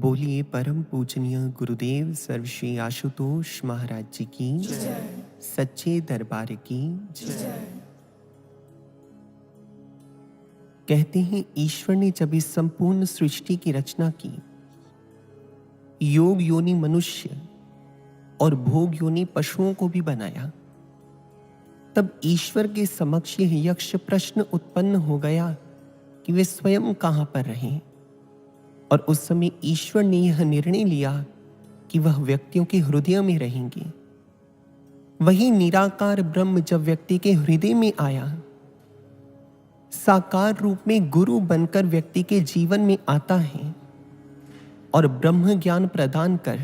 बोलिए परम पूजनीय गुरुदेव सर्वश्री आशुतोष महाराज जी की सच्चे दरबार की जय। कहते हैं ईश्वर ने जब इस संपूर्ण सृष्टि की रचना की, योग योनि मनुष्य और भोग योनि पशुओं को भी बनाया, तब ईश्वर के समक्ष यह यक्ष प्रश्न उत्पन्न हो गया कि वे स्वयं कहां पर रहें। और उस समय ईश्वर ने यह निर्णय लिया कि वह व्यक्तियों के हृदय में रहेंगे। वही निराकार ब्रह्म जब व्यक्ति के हृदय में आया, साकार रूप में गुरु बनकर व्यक्ति के जीवन में आता है और ब्रह्म ज्ञान प्रदान कर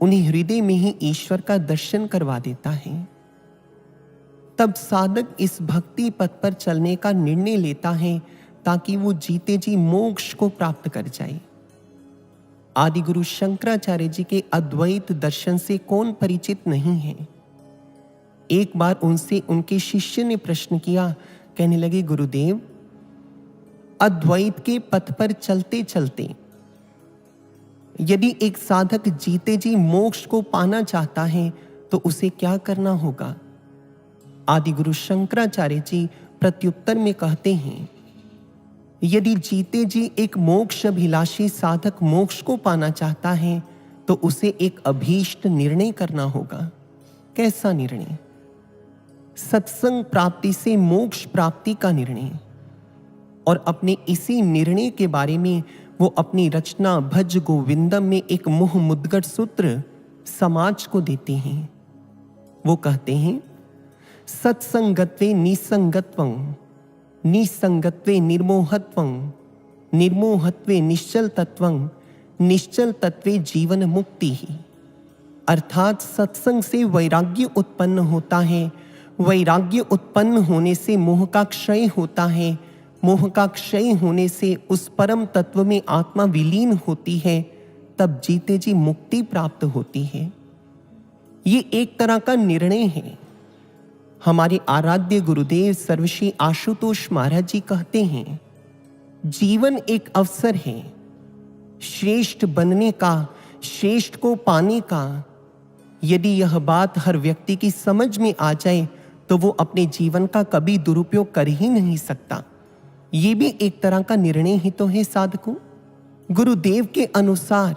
उन्हें हृदय में ही ईश्वर का दर्शन करवा देता है। तब साधक इस भक्ति पथ पर चलने का निर्णय लेता है ताकि वो जीते जी मोक्ष को प्राप्त कर जाए। आदि गुरु शंकराचार्य जी के अद्वैत दर्शन से कौन परिचित नहीं है। एक बार उनसे उनके शिष्य ने प्रश्न किया, कहने लगे, गुरुदेव, अद्वैत के पथ पर चलते चलते यदि एक साधक जीते जी मोक्ष को पाना चाहता है तो उसे क्या करना होगा। आदि गुरु शंकराचार्य जी प्रत्युत्तर में कहते हैं, यदि जीते जी एक मोक्ष अभिलाषी साधक मोक्ष को पाना चाहता है तो उसे एक अभीष्ट निर्णय करना होगा। कैसा निर्णय? सत्संग प्राप्ति से मोक्ष प्राप्ति का निर्णय। और अपने इसी निर्णय के बारे में वो अपनी रचना भज गोविंदम में एक मुह मुद्गर सूत्र समाज को देते हैं। वो कहते हैं, सत्संगत्वे निसंगत्वं, निसंगत्वे निर्मोहत्वं, निर्मोहत्वे निश्चल तत्वं, निश्चल तत्वे जीवन मुक्ति ही। अर्थात सत्संग से वैराग्य उत्पन्न होता है, वैराग्य उत्पन्न होने से मोह का क्षय होता है, मोह का क्षय होने से उस परम तत्व में आत्मा विलीन होती है, तब जीते जी मुक्ति प्राप्त होती है। ये एक तरह का निर्णय है। हमारे आराध्य गुरुदेव सर्वश्री आशुतोष महाराज जी कहते हैं, जीवन एक अवसर है श्रेष्ठ बनने का, श्रेष्ठ को पाने का। यदि यह बात हर व्यक्ति की समझ में आ जाए तो वो अपने जीवन का कभी दुरुपयोग कर ही नहीं सकता। ये भी एक तरह का निर्णय ही तो है साधकों। गुरुदेव के अनुसार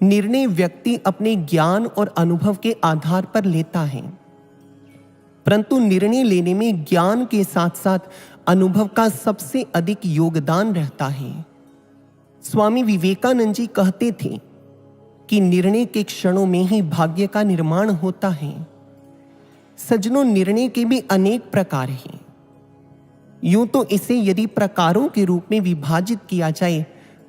निर्णय व्यक्ति अपने ज्ञान और अनुभव के आधार पर लेता है, परंतु निर्णय लेने में ज्ञान के साथ साथ अनुभव का सबसे अधिक योगदान रहता है। स्वामी विवेकानंद जी कहते थे कि निर्णय के क्षणों में ही भाग्य का निर्माण होता है। सज्जनों, निर्णय के भी अनेक प्रकार हैं। यूं तो इसे यदि प्रकारों के रूप में विभाजित किया जाए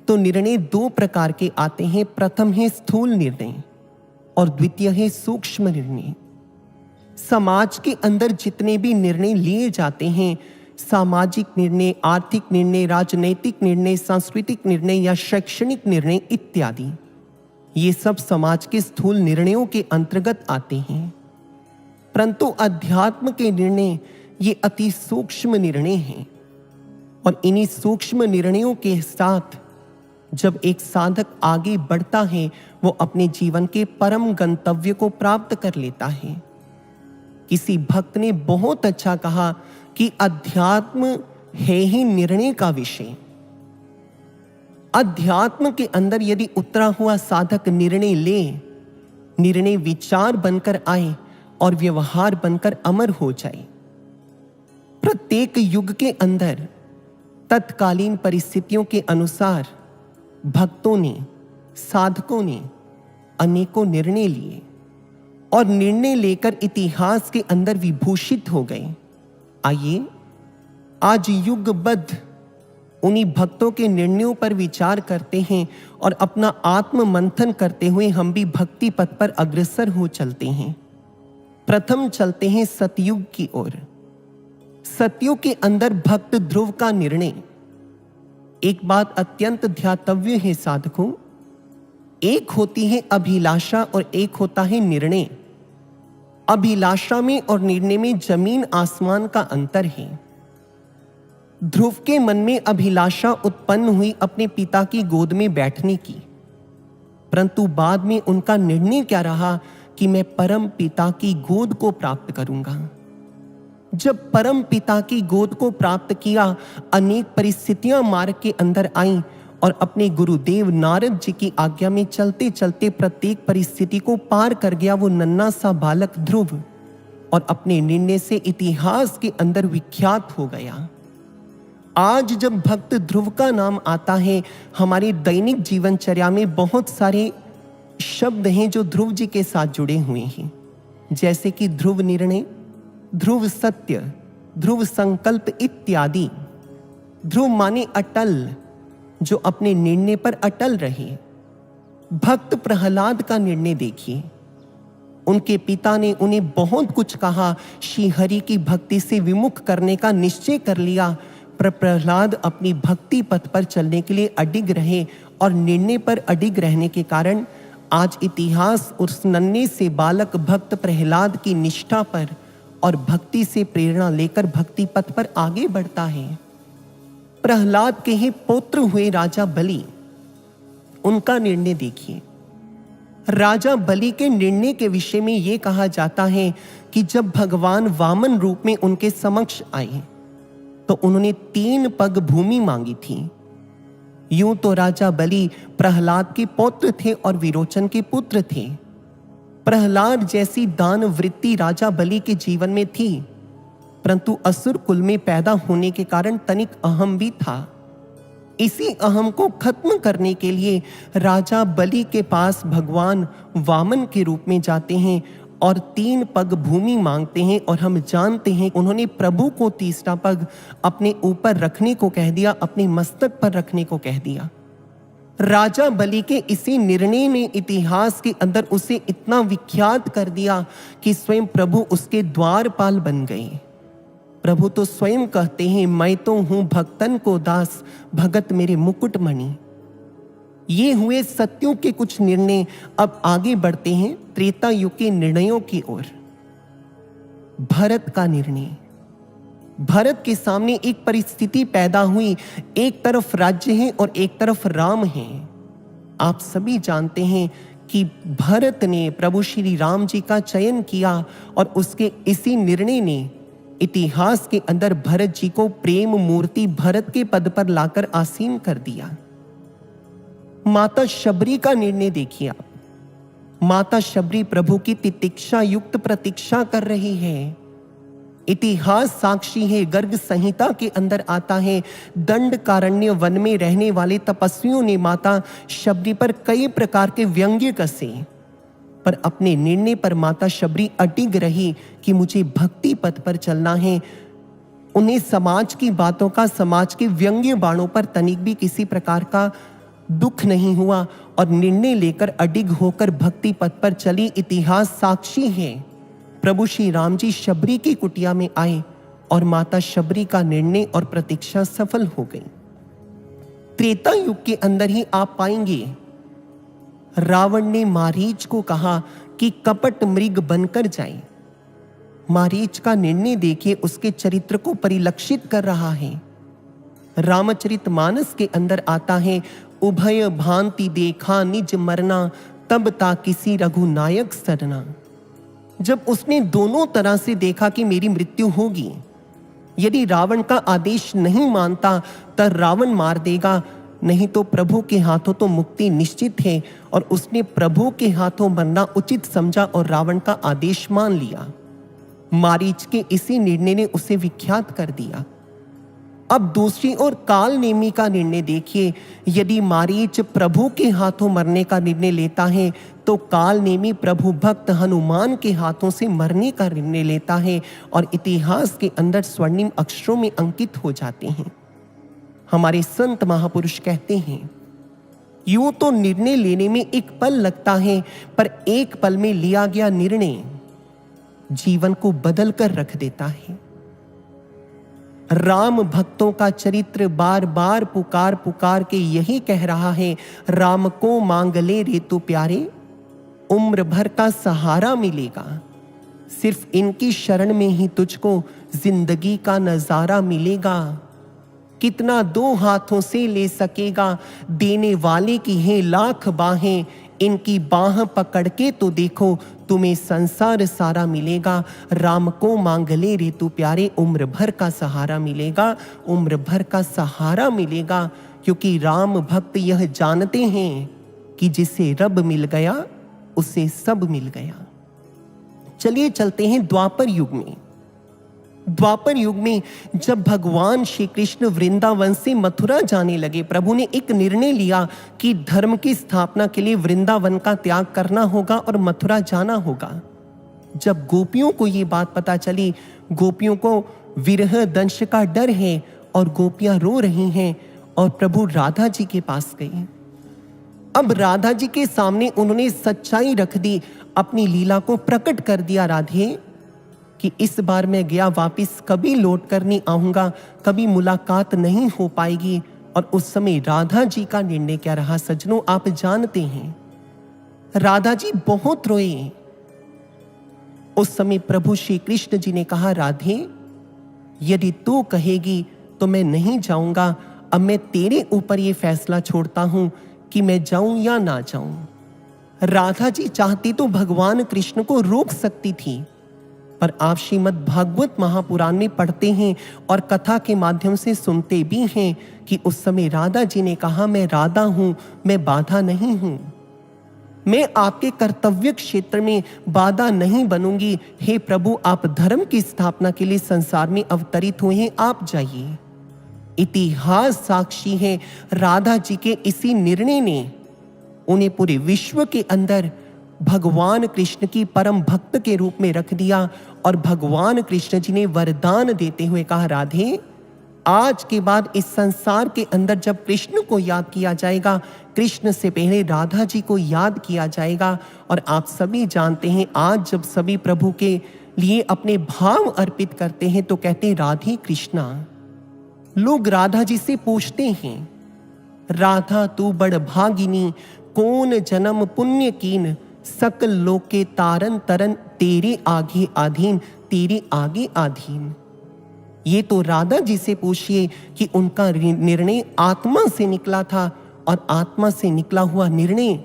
तो निर्णय दो प्रकार के आते हैं। प्रथम है स्थूल निर्णय और द्वितीय है सूक्ष्म निर्णय। समाज के अंदर जितने भी निर्णय लिए जाते हैं, सामाजिक निर्णय, आर्थिक निर्णय, राजनैतिक निर्णय, सांस्कृतिक निर्णय या शैक्षणिक निर्णय इत्यादि, ये सब समाज के स्थूल निर्णयों के अंतर्गत आते हैं। परंतु अध्यात्म के निर्णय ये अति सूक्ष्म निर्णय हैं। और इन्हीं सूक्ष्म निर्णयों के साथ जब एक साधक आगे बढ़ता है, वो अपने जीवन के परम गंतव्य को प्राप्त कर लेता है। किसी भक्त ने बहुत अच्छा कहा कि अध्यात्म है ही निर्णय का विषय। अध्यात्म के अंदर यदि उतरा हुआ साधक निर्णय ले, निर्णय विचार बनकर आए और व्यवहार बनकर अमर हो जाए। प्रत्येक युग के अंदर तत्कालीन परिस्थितियों के अनुसार भक्तों ने, साधकों ने अनेकों निर्णय लिए और निर्णय लेकर इतिहास के अंदर विभूषित हो गए। आइए आज युगबद्ध उन्हीं भक्तों के निर्णयों पर विचार करते हैं और अपना आत्म मंथन करते हुए हम भी भक्ति पथ पर अग्रसर हो चलते हैं। प्रथम चलते हैं सतयुग की ओर। सतयुग के अंदर भक्त ध्रुव का निर्णय। एक बात अत्यंत ध्यातव्य है साधकों, एक होती है अभिलाषा और एक होता है निर्णय। अभिलाषा में और निर्णय में जमीन आसमान का अंतर है। ध्रुव के मन में अभिलाषा उत्पन्न हुई अपने पिता की गोद में बैठने की, परंतु बाद में उनका निर्णय क्या रहा कि मैं परम पिता की गोद को प्राप्त करूंगा। जब परम पिता की गोद को प्राप्त किया, अनेक परिस्थितियां मार्ग के अंदर आईं और अपने गुरुदेव नारद जी की आज्ञा में चलते चलते प्रत्येक परिस्थिति को पार कर गया वो नन्हा सा बालक ध्रुव, और अपने निर्णय से इतिहास के अंदर विख्यात हो गया। आज जब भक्त ध्रुव का नाम आता है, हमारे दैनिक जीवनचर्या में बहुत सारे शब्द हैं जो ध्रुव जी के साथ जुड़े हुए हैं, जैसे कि ध्रुव निर्णय, ध्रुव सत्य, ध्रुव संकल्प इत्यादि। ध्रुव माने अटल, जो अपने निर्णय पर अटल रहे। भक्त प्रहलाद का निर्णय देखिए, उनके पिता ने उन्हें बहुत कुछ कहा, श्री हरि की भक्ति से विमुख करने का निश्चय कर लिया, पर प्रहलाद अपनी भक्ति पथ पर चलने के लिए अडिग रहे, और निर्णय पर अडिग रहने के कारण आज इतिहास उस नन्हे से बालक भक्त प्रहलाद की निष्ठा पर और भक्ति से प्रेरणा लेकर भक्ति पथ पर आगे बढ़ता है। प्रहलाद के ही पुत्र हुए राजा बलि, उनका निर्णय देखिए। राजा बलि के निर्णय के विषय में यह कहा जाता है कि जब भगवान वामन रूप में उनके समक्ष आए तो उन्होंने 3 पग भूमि मांगी थी। यूं तो राजा बलि प्रहलाद के पौत्र थे और विरोचन के पुत्र थे। प्रहलाद जैसी दान वृत्ति राजा बलि के जीवन में थी, परंतु असुर कुल में पैदा होने के कारण तनिक अहम भी था। इसी अहम को खत्म करने के लिए राजा बलि के पास भगवान वामन के रूप में जाते हैं और 3 पग भूमि मांगते हैं, और हम जानते हैं उन्होंने प्रभु को तीसरा पग अपने ऊपर रखने को कह दिया, अपने मस्तक पर रखने को कह दिया। राजा बलि के इसी निर्णय ने इतिहास के अंदर उसे इतना विख्यात कर दिया कि स्वयं प्रभु उसके द्वारपाल बन गए। प्रभु तो स्वयं कहते हैं, मैं तो हूं भक्तन को दास, भगत मेरे मुकुटमणि। ये हुए सत्यों के कुछ निर्णय। अब आगे बढ़ते हैं त्रेता युग के निर्णयों की ओर। भरत का निर्णय। भरत के सामने एक परिस्थिति पैदा हुई, एक तरफ राज्य है और एक तरफ राम है। आप सभी जानते हैं कि भरत ने प्रभु श्री राम जी का चयन किया, और उसके इसी निर्णय ने इतिहास के अंदर भरत जी को प्रेम मूर्ति भरत के पद पर लाकर आसीन कर दिया। माता शबरी का निर्णय देखिए आप। माता शबरी प्रभु की तितिक्षा युक्त प्रतीक्षा कर रही है। इतिहास साक्षी है, गर्ग संहिता के अंदर आता है, दंडकारण्य वन में रहने वाले तपस्वियों ने माता शबरी पर कई प्रकार के व्यंग्य कसे, पर अपने निर्णय पर माता शबरी अडिग रही कि मुझे भक्ति पथ पर चलना है। उन्हें समाज की बातों का, समाज के व्यंग्य बाणों पर तनिक भी किसी प्रकार का दुख नहीं हुआ, और निर्णय लेकर अडिग होकर भक्ति पथ पर चली। इतिहास साक्षी है, प्रभु श्री राम जी शबरी की कुटिया में आए और माता शबरी का निर्णय और प्रतीक्षा सफल हो गई। त्रेता युग के अंदर ही आप पाएंगे रावण ने मारीच को कहा कि कपट मृग बनकर जाए। मारीच का निर्णय देखिए, उसके चरित्र को परिलक्षित कर रहा है। रामचरितमानस के अंदर आता है, उभय भांति देखा निज मरना, तब ता किसी रघुनायक सरना। जब उसने दोनों तरह से देखा कि मेरी मृत्यु होगी, यदि रावण का आदेश नहीं मानता तो रावण मार देगा, नहीं तो प्रभु के हाथों तो मुक्ति निश्चित है, और उसने प्रभु के हाथों मरना उचित समझा और रावण का आदेश मान लिया। मारीच के इसी निर्णय ने उसे विख्यात कर दिया। अब दूसरी ओर काल नेमी का निर्णय देखिए। यदि मारीच प्रभु के हाथों मरने का निर्णय लेता है तो काल नेमी प्रभु भक्त हनुमान के हाथों से मरने का निर्णय लेता है, और इतिहास के अंदर स्वर्णिम अक्षरों में अंकित हो जाते हैं। हमारे संत महापुरुष कहते हैं, यूं तो निर्णय लेने में एक पल लगता है, पर एक पल में लिया गया निर्णय जीवन को बदल कर रख देता है। राम भक्तों का चरित्र बार बार पुकार पुकार के यही कह रहा है, राम को मांग ले रे तू प्यारे, उम्र भर का सहारा मिलेगा। सिर्फ इनकी शरण में ही तुझको जिंदगी का नजारा मिलेगा। कितना दो हाथों से ले सकेगा। देने वाले की हैं लाख बाहें, इनकी बाह पकड़ के तो देखो तुम्हें संसार सारा मिलेगा। राम को मांग ले रे तू प्यारे, उम्र भर का सहारा मिलेगा, उम्र भर का सहारा मिलेगा। क्योंकि राम भक्त यह जानते हैं कि जिसे रब मिल गया उसे सब मिल गया। चलिए चलते हैं द्वापर युग में। द्वापर युग में जब भगवान श्री कृष्ण वृंदावन से मथुरा जाने लगे, प्रभु ने एक निर्णय लिया कि धर्म की स्थापना के लिए वृंदावन का त्याग करना होगा और मथुरा जाना होगा। जब गोपियों को ये बात पता चली, गोपियों को विरह दंश का डर है और गोपियां रो रही हैं, और प्रभु राधा जी के पास गए। अब राधा जी के सामने उन्होंने सच्चाई रख दी, अपनी लीला को प्रकट कर दिया। राधे कि इस बार मैं गया, वापिस कभी लौट कर नहीं आऊंगा, कभी मुलाकात नहीं हो पाएगी। और उस समय राधा जी का निर्णय क्या रहा सज्जनों, आप जानते हैं। राधा जी बहुत रोए। उस समय प्रभु श्री कृष्ण जी ने कहा, राधे यदि तू कहेगी तो मैं नहीं जाऊंगा। अब मैं तेरे ऊपर ये फैसला छोड़ता हूं कि मैं जाऊं या ना जाऊं। राधा जी चाहती तो भगवान कृष्ण को रोक सकती थी, पर आप श्रीमद् भागवत महापुराण में पढ़ते हैं और कथा के माध्यम से सुनते भी हैं कि उस समय राधा जी ने कहा, मैं राधा हूं, मैं बाधा नहीं हूं, मैं आपके कर्तव्य क्षेत्र में बाधा नहीं बनूंगी। हे प्रभु, आप धर्म की स्थापना के लिए संसार में अवतरित हुए हैं, आप जाइए। इतिहास साक्षी है, राधा जी के इसी निर्णय ने उन्हें पूरे विश्व के अंदर भगवान कृष्ण की परम भक्त के रूप में रख दिया। और भगवान कृष्ण जी ने वरदान देते हुए कहा, राधे आज के बाद इस संसार के अंदर जब कृष्ण को याद किया जाएगा, कृष्ण से पहले राधा जी को याद किया जाएगा। और आप सभी जानते हैं, आज जब सभी प्रभु के लिए अपने भाव अर्पित करते हैं तो कहते हैं राधे कृष्णा। लोग राधा जी से पूछते हैं, राधा तू बड़ भागिनी, कौन जन्म पुण्य कीन, सकल लोके तारन तरन, तेरे आगे आधीन, तेरे आगे आधीन। ये तो राधा जी से पूछिए कि उनका निर्णय आत्मा से निकला था, और आत्मा से निकला हुआ निर्णय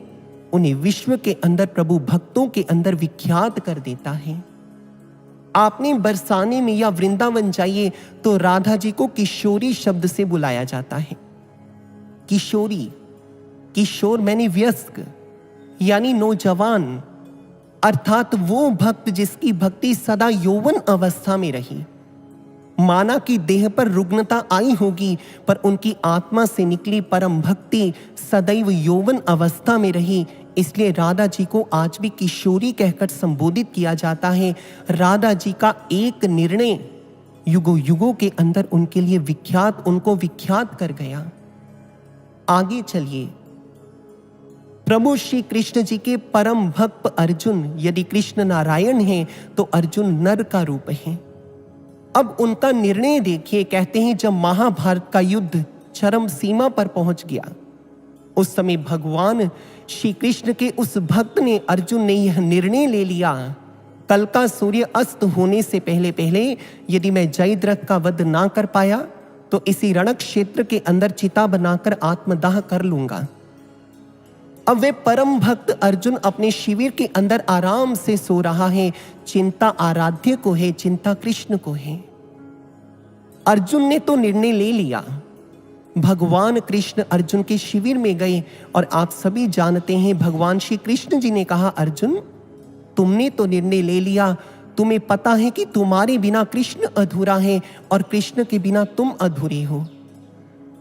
उन्हें विश्व के अंदर, प्रभु भक्तों के अंदर विख्यात कर देता है। आपने बरसाने में या वृंदावन जाइए तो राधा जी को किशोरी शब्द से बुलाया जाता है। किशोरी, किशोर मैंने वयस्क यानी नौजवान, अर्थात वो भक्त जिसकी भक्ति सदा यौवन अवस्था में रही। माना कि देह पर रुग्णता आई होगी, पर उनकी आत्मा से निकली परम भक्ति सदैव यौवन अवस्था में रही। इसलिए राधा जी को आज भी किशोरी कहकर संबोधित किया जाता है। राधा जी का एक निर्णय युगों युगों के अंदर उनके लिए उनको विख्यात कर गया। आगे चलिए, प्रभु श्री कृष्ण जी के परम भक्त अर्जुन, यदि कृष्ण नारायण हैं तो अर्जुन नर का रूप है। अब उनका निर्णय देखिए, कहते हैं जब महाभारत का युद्ध चरम सीमा पर पहुंच गया, उस समय भगवान श्री कृष्ण के उस भक्त ने, अर्जुन ने यह निर्णय ले लिया, कल का सूर्य अस्त होने से पहले पहले यदि मैं जयद्रथ का वध ना कर पाया तो इसी रण क्षेत्र के अंदर चिता बनाकर आत्मदाह कर लूंगा। अब वे परम भक्त अर्जुन अपने शिविर के अंदर आराम से सो रहा है। चिंता आराध्य को है, चिंता कृष्ण को है। अर्जुन ने तो निर्णय ले लिया। भगवान कृष्ण अर्जुन के शिविर में गए और आप सभी जानते हैं भगवान श्री कृष्ण जी ने कहा, अर्जुन तुमने तो निर्णय ले लिया, तुम्हें पता है कि तुम्हारे बिना कृष्ण अधूरा है और कृष्ण के बिना तुम अधूरे हो।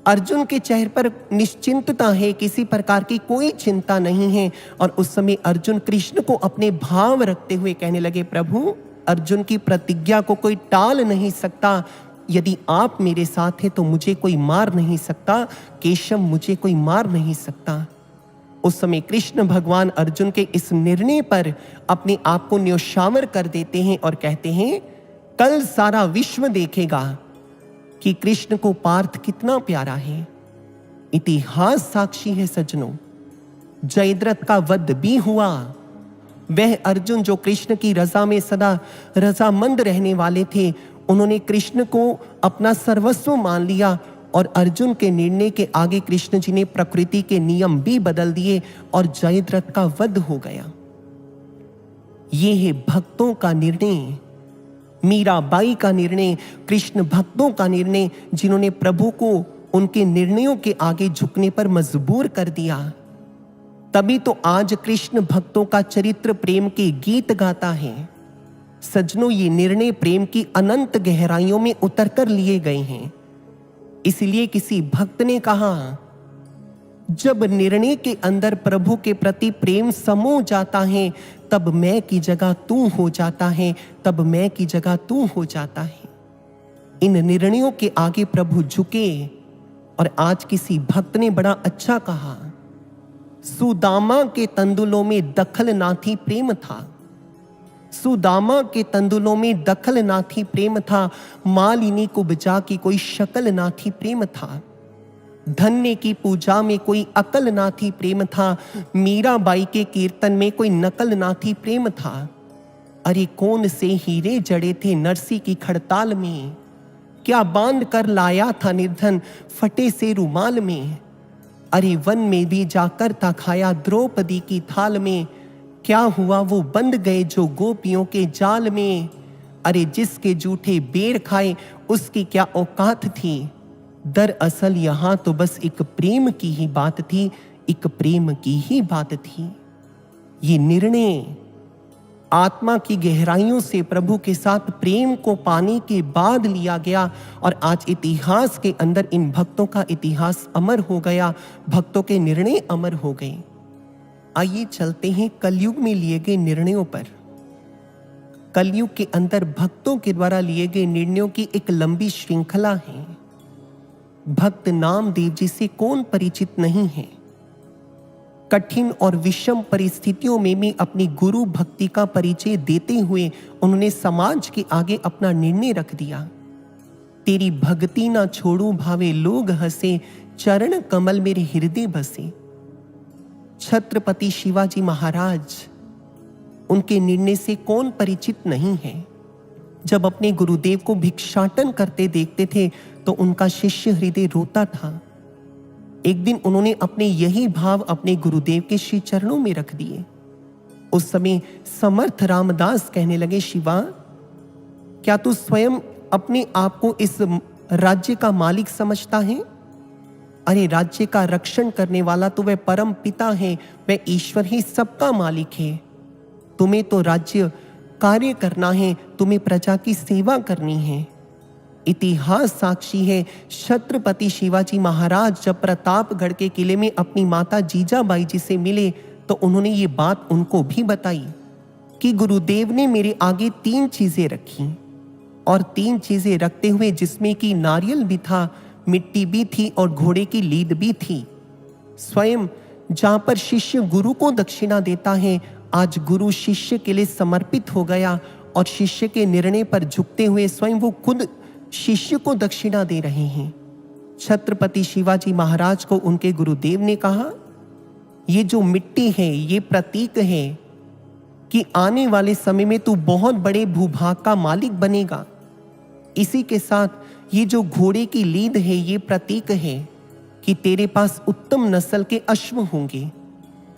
अर्जुन के चेहरे पर निश्चिंतता है, किसी प्रकार की कोई चिंता नहीं है। और उस समय अर्जुन कृष्ण को अपने भाव रखते हुए कहने लगे, प्रभु अर्जुन की प्रतिज्ञा को कोई टाल नहीं सकता। यदि आप मेरे साथ हैं तो मुझे कोई मार नहीं सकता, केशव मुझे कोई मार नहीं सकता। उस समय कृष्ण भगवान अर्जुन के इस निर्णय पर अपने आप को न्योछावर कर देते हैं और कहते हैं, कल सारा विश्व देखेगा कि कृष्ण को पार्थ कितना प्यारा है। इतिहास साक्षी है सज्जनों, जयद्रथ का वध भी हुआ। वह अर्जुन जो कृष्ण की रजा में सदा रजामंद रहने वाले थे, उन्होंने कृष्ण को अपना सर्वस्व मान लिया और अर्जुन के निर्णय के आगे कृष्ण जी ने प्रकृति के नियम भी बदल दिए और जयद्रथ का वध हो गया। ये है भक्तों का निर्णय, मीराबाई का निर्णय, कृष्ण भक्तों का निर्णय, जिन्होंने प्रभु को उनके निर्णयों के आगे झुकने पर मजबूर कर दिया। तभी तो आज कृष्ण भक्तों का चरित्र प्रेम के गीत गाता है। सज्जनों, ये निर्णय प्रेम की अनंत गहराइयों में उतरकर लिए गए हैं। इसलिए किसी भक्त ने कहा, जब निर्णय के अंदर प्रभु के प्रति प्रेम समो जाता है, तब मैं की जगह तू हो जाता है, तब मैं की जगह तू हो जाता है। इन निर्णयों के आगे प्रभु झुके। और आज किसी भक्त ने बड़ा अच्छा कहा, सुदामा के तंदुलों में दखल ना थी प्रेम था, सुदामा के तंदुलों में दखल ना थी प्रेम था, मालिनी को बचा की कोई शक्ल ना थी प्रेम था, धन्य की पूजा में कोई अकल ना थी प्रेम था, मीराबाई के कीर्तन में कोई नकल ना थी प्रेम था। अरे कौन से हीरे जड़े थे नरसी की खड़ताल में, क्या बांध कर लाया था निर्धन फटे से रुमाल में। अरे वन में भी जाकर था खाया द्रौपदी की थाल में, क्या हुआ वो बंद गए जो गोपियों के जाल में। अरे जिसके जूठे बेर खाए उसकी क्या औकात थी, दरअसल यहाँ तो बस एक प्रेम की ही बात थी, एक प्रेम की ही बात थी। ये निर्णय आत्मा की गहराइयों से प्रभु के साथ प्रेम को पाने के बाद लिया गया और आज इतिहास के अंदर इन भक्तों का इतिहास अमर हो गया, भक्तों के निर्णय अमर हो गए। आइए चलते हैं कलयुग में लिए गए निर्णयों पर। कलयुग के अंदर भक्तों के द्वारा लिए गए निर्णयों की एक लंबी श्रृंखला है। भक्त नामदेव जी से कौन परिचित नहीं है। कठिन और विषम परिस्थितियों में भी अपनी गुरु भक्ति का परिचय देते हुए उन्होंने समाज के आगे अपना निर्णय रख दिया। तेरी भक्ति ना छोड़ू भावे लोग हंसे, चरण कमल मेरे हृदय बसे। छत्रपति शिवाजी महाराज, उनके निर्णय से कौन परिचित नहीं है। जब अपने गुरुदेव को भिक्षाटन करते देखते थे तो उनका शिष्य हृदय रोता था। एक दिन उन्होंने अपने यही भाव अपने गुरुदेव के श्री चरणों में रख दिए। उस समय समर्थ रामदास कहने लगे, शिवा, क्या तू स्वयं अपने आप को इस राज्य का मालिक समझता है? अरे राज्य का रक्षण करने वाला तो वह परम पिता है, वह ईश्वर ही सबका मालिक है। तुम्हें तो राज्य कार्य करना है, तुम्हें प्रजा की सेवा करनी है। इतिहास साक्षी है, छत्रपति शिवाजी महाराज जब प्रतापगढ़ के किले में अपनी माता जीजाबाई जी से मिले तो उन्होंने ये बात उनको भी बताई कि गुरुदेव ने मेरे आगे 3 चीजें रखी और 3 चीजें रखते हुए जिसमें कि नारियल भी था, मिट्टी भी थी और घोड़े की लीद भी थी। स्वयं जहां पर शिष्य गुरु को दक्षिणा देता है, आज गुरु शिष्य के लिए समर्पित हो गया और शिष्य के निर्णय पर झुकते हुए स्वयं वो खुद शिष्य को दक्षिणा दे रहे हैं। छत्रपति शिवाजी महाराज को उनके गुरुदेव ने कहा, ये जो मिट्टी है ये प्रतीक है कि आने वाले समय में तू बहुत बड़े भूभाग का मालिक बनेगा। इसी के साथ ये जो घोड़े की लीद है ये प्रतीक है कि तेरे पास उत्तम नस्ल के अश्व होंगे।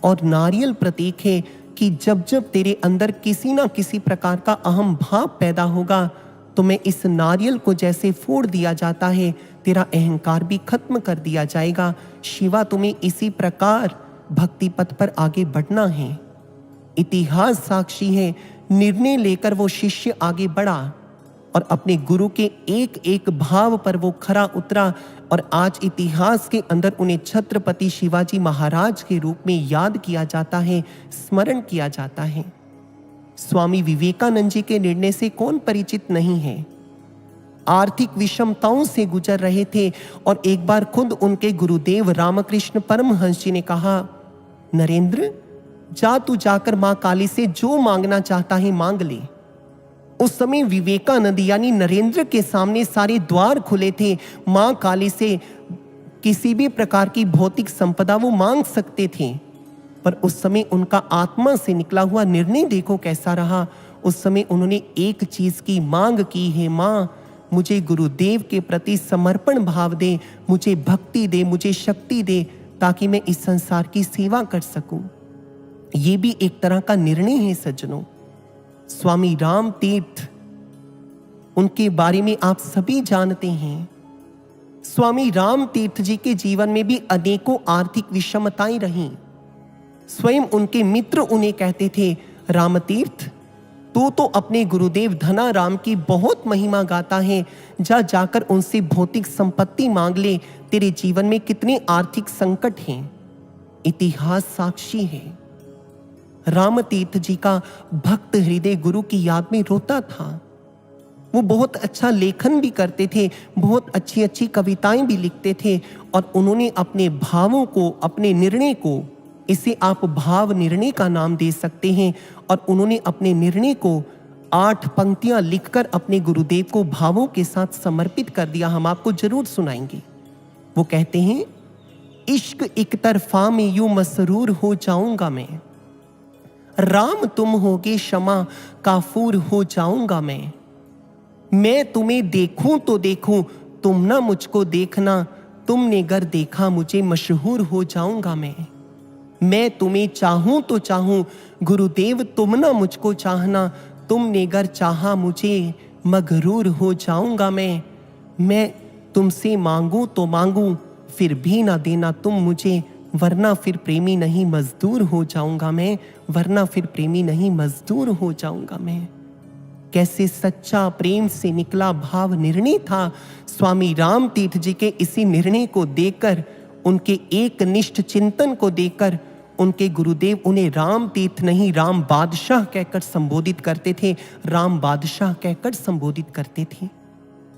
और नारियल प्रतीक है कि जब जब तेरे अंदर किसी ना किसी प्रकार का अहम भाव पैदा होगा तो मैं इस नारियल को जैसे फोड़ दिया जाता है, तेरा अहंकार भी खत्म कर दिया जाएगा। शिवा, तुम्हें इसी प्रकार भक्ति पथ पर आगे बढ़ना है। इतिहास साक्षी है, निर्णय लेकर वो शिष्य आगे बढ़ा और अपने गुरु के एक एक भाव पर वो खरा उतरा और आज इतिहास के अंदर उन्हें छत्रपति शिवाजी महाराज के रूप में याद किया जाता है, स्मरण किया जाता है। स्वामी विवेकानंद जी के निर्णय से कौन परिचित नहीं है। आर्थिक विषमताओं से गुजर रहे थे और एक बार खुद उनके गुरुदेव रामकृष्ण परमहंस जी ने कहा, नरेंद्र, जा तू जाकर मां काली से जो मांगना चाहता है मांग ले। उस समय विवेकानंद यानी नरेंद्र के सामने सारे द्वार खुले थे। मां काली से किसी भी प्रकार की भौतिक संपदा वो मांग सकते थे, पर उस समय उनका आत्मा से निकला हुआ निर्णय देखो कैसा रहा। उस समय उन्होंने एक चीज की मांग की है, मां मुझे गुरुदेव के प्रति समर्पण भाव दे, मुझे भक्ति दे, मुझे शक्ति दे, ताकि मैं इस संसार की सेवा कर सकूं। ये भी एक तरह का निर्णय है सज्जनों। स्वामी राम तीर्थ, उनके बारे में आप सभी जानते हैं। स्वामी राम तीर्थ जी के जीवन में भी अनेकों आर्थिक विषमताएं रहीं। स्वयं उनके मित्र उन्हें कहते थे, राम तीर्थ, तू तो अपने गुरुदेव धनाराम की बहुत महिमा गाता है, जाकर उनसे भौतिक संपत्ति मांग ले। तेरे जीवन में कितने आर्थिक संकट हैं, इतिहास साक्षी है। राम तीर्थ जी का भक्त हृदय गुरु की याद में रोता था। वो बहुत अच्छा लेखन भी करते थे, बहुत अच्छी अच्छी कविताएं भी लिखते थे, और उन्होंने अपने भावों को, अपने निर्णय को, इसे आप भाव निर्णय का नाम दे सकते हैं, और उन्होंने अपने निर्णय को 8 पंक्तियां लिखकर अपने गुरुदेव को भावों के साथ समर्पित कर दिया। हम आपको जरूर सुनाएंगे। वो कहते हैं, इश्क एक तरफा में यूं मसरूर हो जाऊंगा मैं, तुम होगे क्षमा काफूर हो जाऊंगा मैं तुम्हें देखूं तो देखूं, तुम ना मुझको देखना, तुमने गर देखा मुझे मशहूर हो जाऊंगा मैं तुम्हें चाहूं तो चाहूं, गुरुदेव तुम ना मुझको चाहना, तुमने गर चाहा मुझे मगरूर हो जाऊंगा मैं तुमसे मांगू तो मांगू, फिर भी ना देना तुम मुझे, वरना फिर प्रेमी नहीं मजदूर हो जाऊंगा मैं, वरना फिर प्रेमी नहीं मजदूर हो जाऊंगा मैं। कैसे सच्चा प्रेम से निकला भाव निर्णय था। स्वामी राम तीर्थ जी के इसी निर्णय को देखकर, उनके एक निष्ठ चिंतन को देखकर, उनके गुरुदेव उन्हें राम तीर्थ नहीं राम बादशाह कहकर संबोधित करते थे, राम बादशाह कहकर संबोधित करते थे।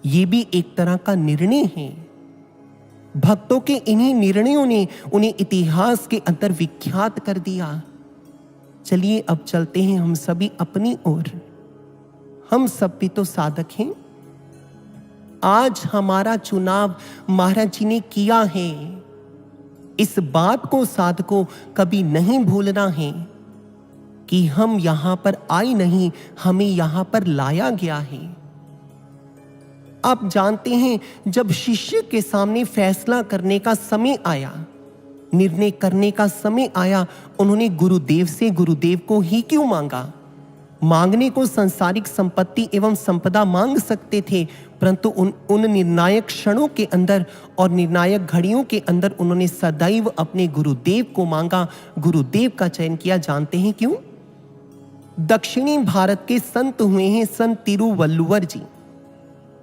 ये भी एक तरह का निर्णय है। भक्तों के इन्हीं निर्णयों ने उन्हें इतिहास के अंदर विख्यात कर दिया। चलिए अब चलते हैं हम सभी अपनी ओर। हम सब भी तो साधक हैं। आज हमारा चुनाव महाराज जी ने किया है। इस बात को साधकों कभी नहीं भूलना है कि हम यहां पर आए नहीं, हमें यहां पर लाया गया है। आप जानते हैं, जब शिष्य के सामने फैसला करने का समय आया, निर्णय करने का समय आया, उन्होंने गुरुदेव से गुरुदेव को ही क्यों मांगा। मांगने को संसारिक संपत्ति एवं संपदा मांग सकते थे, परंतु उन निर्णायक क्षणों के अंदर और निर्णायक घड़ियों के अंदर उन्होंने सदैव अपने गुरुदेव को मांगा, गुरुदेव का चयन किया। जानते हैं क्यों? दक्षिणी भारत के संत हुए हैं संत तिरुवल्लुवर जी।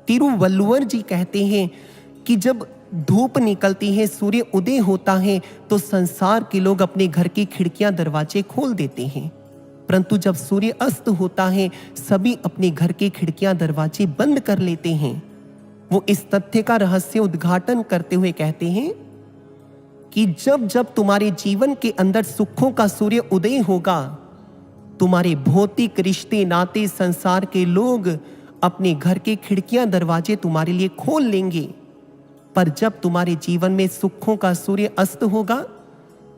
तिरुवल्लुवर जी कहते हैं कि जब धूप निकलती है, सूर्य उदय होता है, तो संसार के लोग अपने घर की खिड़कियां दरवाजे खोल देते हैं, परंतु जब सूर्य अस्त होता है, सभी अपने घर के खिड़कियां दरवाजे बंद कर लेते हैं। वो इस तथ्य का रहस्य उद्घाटन करते हुए कहते हैं कि जब जब तुम्हारे जीवन के अंदर सुखों का सूर्य उदय होगा, तुम्हारे भौतिक रिश्ते नाते संसार के लोग अपने घर के खिड़कियां दरवाजे तुम्हारे लिए खोल लेंगे, पर जब तुम्हारे जीवन में सुखों का सूर्य अस्त होगा,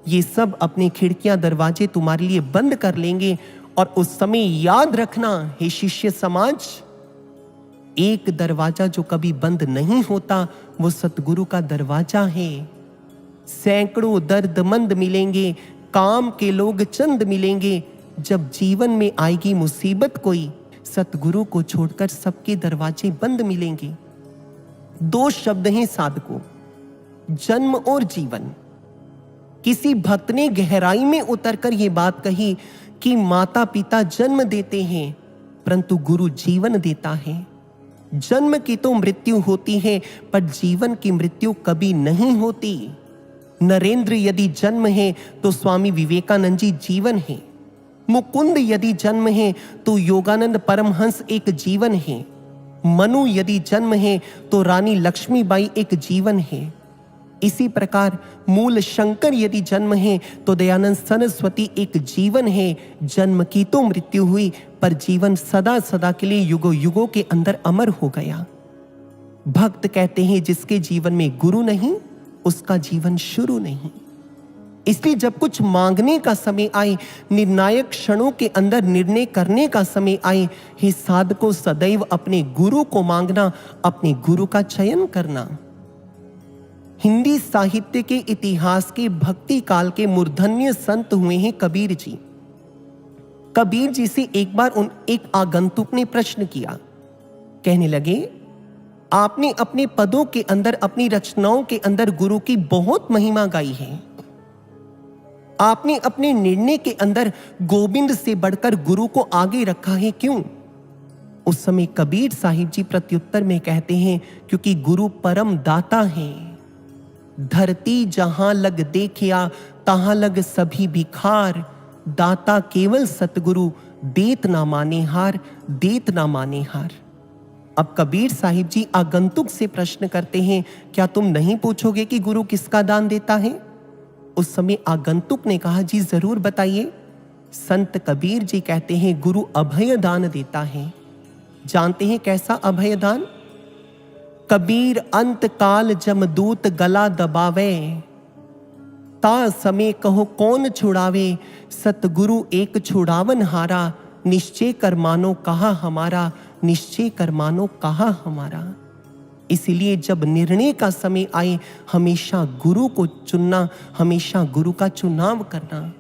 ये सब अपनी खिड़कियां दरवाजे तुम्हारे लिए बंद कर लेंगे। और उस समय याद रखना हे शिष्य समाज, एक दरवाजा जो कभी बंद नहीं होता वो सतगुरु का दरवाजा है। सैकड़ों दर्दमंद मिलेंगे, काम के लोग चंद मिलेंगे। जब जीवन में आएगी मुसीबत कोई, सतगुरु को छोड़कर सबके दरवाजे बंद मिलेंगे। 2 शब्द हैं साधकों, जन्म और जीवन। किसी भक्त ने गहराई में उतरकर यह बात कही कि माता पिता जन्म देते हैं, परंतु गुरु जीवन देता है। जन्म की तो मृत्यु होती है, पर जीवन की मृत्यु कभी नहीं होती। नरेंद्र यदि जन्म है तो स्वामी विवेकानंद जी जीवन है। मुकुंद यदि जन्म है तो योगानंद परमहंस एक जीवन है। मनु यदि जन्म है तो रानी लक्ष्मीबाई एक जीवन है। इसी प्रकार मूल शंकर यदि जन्म है तो दयानंद सरस्वती एक जीवन है। जन्म की तो मृत्यु हुई, पर जीवन सदा सदा के लिए युगों युगों के अंदर अमर हो गया। भक्त कहते हैं जिसके जीवन में गुरु नहीं, उसका जीवन शुरू नहीं। इसलिए जब कुछ मांगने का समय आए, निर्णायक क्षणों के अंदर निर्णय करने का समय आए, हे साधकों, सदैव अपने गुरु को मांगना, अपने गुरु का चयन करना। हिंदी साहित्य के इतिहास के भक्ति काल के मूर्धन्य संत हुए हैं कबीर जी। कबीर जी से एक बार एक आगंतुक ने प्रश्न किया। कहने लगे, आपने अपने पदों के अंदर, अपनी रचनाओं के अंदर गुरु की बहुत महिमा गाई है। आपने अपने निर्णय के अंदर गोविंद से बढ़कर गुरु को आगे रखा है, क्यों? उस समय कबीर साहिब जी प्रत्युत्तर में कहते हैं, क्योंकि गुरु परम दाता है। धरती जहां लग देखिया, तहां लग सभी भिखार। दाता केवल सतगुरु, देत ना माने हार, देत ना माने हार। अब कबीर साहिब जी आगंतुक से प्रश्न करते हैं, क्या तुम नहीं पूछोगे कि गुरु किसका दान देता है? उस समय आगंतुक ने कहा, जी जरूर बताइए। संत कबीर जी कहते हैं, गुरु अभय दान देता है। जानते हैं कैसा अभय दान? कबीर अंत काल जमदूत गला दबावे, ता समय कहो कौन छुड़ावे। सतगुरु एक छुड़ावन हारा, निश्चय कर मानो कहा हमारा, निश्चय कर मानो कहा हमारा। इसलिए जब निर्णय का समय आए, हमेशा गुरु को चुनना, हमेशा गुरु का चुनाव करना।